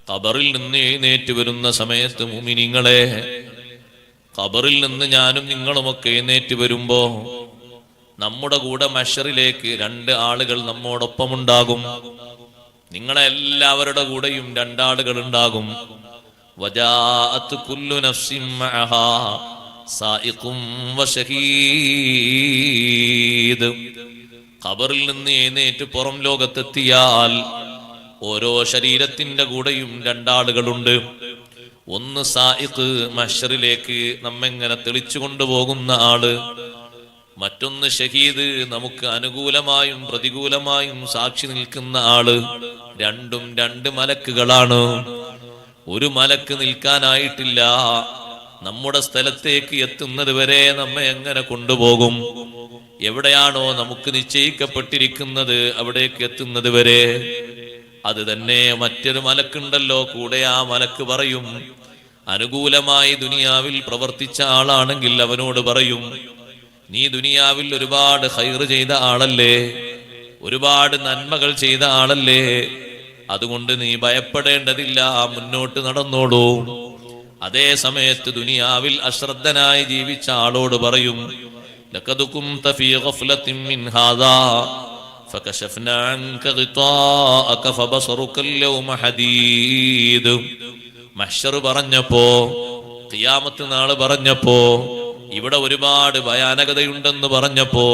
ഖബറിൽ നിന്ന് എഴുന്നേറ്റ് വരുന്ന സമയത്ത് മുഅ്മിനീങ്ങളെ, ഖബറിൽ നിന്ന് ഞാനും നിങ്ങളുമൊക്കെ എഴുന്നേറ്റ് വരുമ്പോ നമ്മുടെ കൂടെ മഹ്ശറിലേക്ക് രണ്ട് ആളുകൾ നമ്മോടൊപ്പമുണ്ടാകും. നിങ്ങളെല്ലാവരുടെ കൂടെയും രണ്ടാളുകൾ ഉണ്ടാകും. വജാഅത് കുല്ലു നഫ്സിൻ മഅഹാ സായിഖും വശഹീദ്. ഖബറിൽ നിന്ന് എഴുന്നേറ്റ് പുറം ലോകത്തെത്തിയാൽ ഓരോ ശരീരത്തിന്റെ കൂടെയും രണ്ടാളുകളുണ്ട്. ഒന്ന് സായിഖ്, മഹ്ശറിലേക്ക് നമ്മെങ്ങനെ തെളിച്ചു കൊണ്ടുപോകുന്ന ആള്. മറ്റൊന്ന് ഷഹീദ്, നമുക്ക് അനുകൂലമായും പ്രതികൂലമായും സാക്ഷി നിൽക്കുന്ന ആള്. രണ്ടും രണ്ട് മലക്കുകളാണ്. ഒരു മലക്ക് നിൽക്കാനായിട്ടില്ല. നമ്മുടെ സ്ഥലത്തേക്ക് എത്തുന്നത് വരെ നമ്മെ എങ്ങനെ കൊണ്ടുപോകും? എവിടെയാണോ നമുക്ക് നിശ്ചയിക്കപ്പെട്ടിരിക്കുന്നത് അവിടേക്ക് എത്തുന്നത് വരെ. അത് തന്നെ മറ്റൊരു മലക്കുണ്ടല്ലോ കൂടെ. ആ മലക്ക് പറയും, അനുകൂലമായി ദുനിയാവിൽ പ്രവർത്തിച്ച ആളാണെങ്കിൽ അവനോട് പറയും, നീ ദുനിയാവിൽ ഒരുപാട് ഖൈർ ചെയ്ത ആളല്ലേ, ഒരുപാട് നന്മകൾ ചെയ്ത ആളല്ലേ, അതുകൊണ്ട് നീ ഭയപ്പെടേണ്ടതില്ല, മുന്നോട്ട് നടന്നോളൂ. അതേ സമയത്ത് ദുനിയാവിൽ അശ്രദ്ധനായി ജീവിച്ച ആളോട് പറയും, ലഖദ് കുന്ത ഫീ ഗഫ്ലത്തിൻ മിൻ ഹാദാ ഫകശഫ്നാ അൻക ഗിതാഅക ഫബസറുക അൽയൗമ ഹദീദ്. മഹ്ശർ പറഞ്ഞപ്പോ, ഖിയാമത്ത് നാള് പറഞ്ഞപ്പോ, ഇവിടെ ഒരുപാട് ഭയാനകതയുണ്ടെന്ന് പറഞ്ഞപ്പോ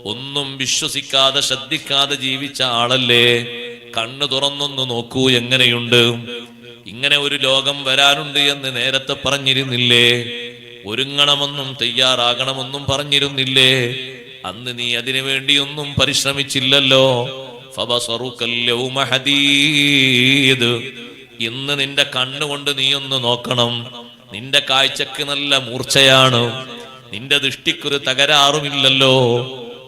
ഒന്നും വിശ്വസിക്കാതെ ശ്രദ്ധിക്കാതെ ജീവിച്ച ആളല്ലേ, കണ്ണു തുറന്നൊന്ന് നോക്കൂ എങ്ങനെയുണ്ട്. ഇങ്ങനെ ഒരു ലോകം വരാനുണ്ട് എന്ന് നേരത്തെ പറഞ്ഞിരുന്നില്ലേ? ഒരുങ്ങണമെന്നും തയ്യാറാകണമെന്നും പറഞ്ഞിരുന്നില്ലേ? അന്ന് നീ അതിനു വേണ്ടിയൊന്നും പരിശ്രമിച്ചില്ലല്ലോ. ഫബസറുകൽ യൗമ ഹദീദ്. ഇന്ന് നിന്റെ കണ്ണുകൊണ്ട് നീ ഒന്ന് നോക്കണം. നിന്റെ കാഴ്ചക്ക് നല്ല മൂർച്ചയാണ്, നിന്റെ ദൃഷ്ടിക്കൊരു തകരാറുമില്ലല്ലോ.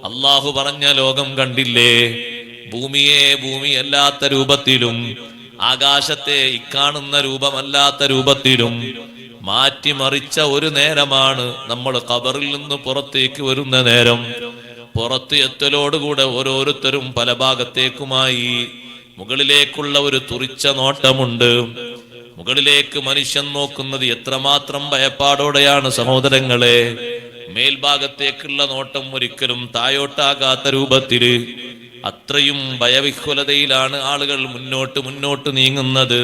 അള്ളാഹു പറഞ്ഞ ലോകം കണ്ടില്ലേ? ഭൂമിയെ ഭൂമിയല്ലാത്ത രൂപത്തിലും ആകാശത്തെ ഇക്കാണുന്ന രൂപമല്ലാത്ത രൂപത്തിലും മാറ്റിമറിച്ച ഒരു നേരമാണ് നമ്മൾ ഖബറിൽ നിന്ന് പുറത്തേക്ക് വരുന്ന നേരം. പുറത്ത് എത്തലോടുകൂടെ ഓരോരുത്തരും പല ഭാഗത്തേക്കുമായി മുകളിലേക്കുള്ള ഒരു തുറിച്ച നോട്ടമുണ്ട്. മുകളിലേക്ക് മനുഷ്യൻ നോക്കുന്നത് എത്രമാത്രം ഭയപ്പാടോടെയാണ് സഹോദരങ്ങളെ. മേൽഭാഗത്തേക്കുള്ള നോട്ടം ഒരിക്കലും തായോട്ടാകാത്ത രൂപത്തില് അത്രയും ഭയവിഹ്വലതയിലാണ് ആളുകൾ മുന്നോട്ട് നീങ്ങുന്നത്.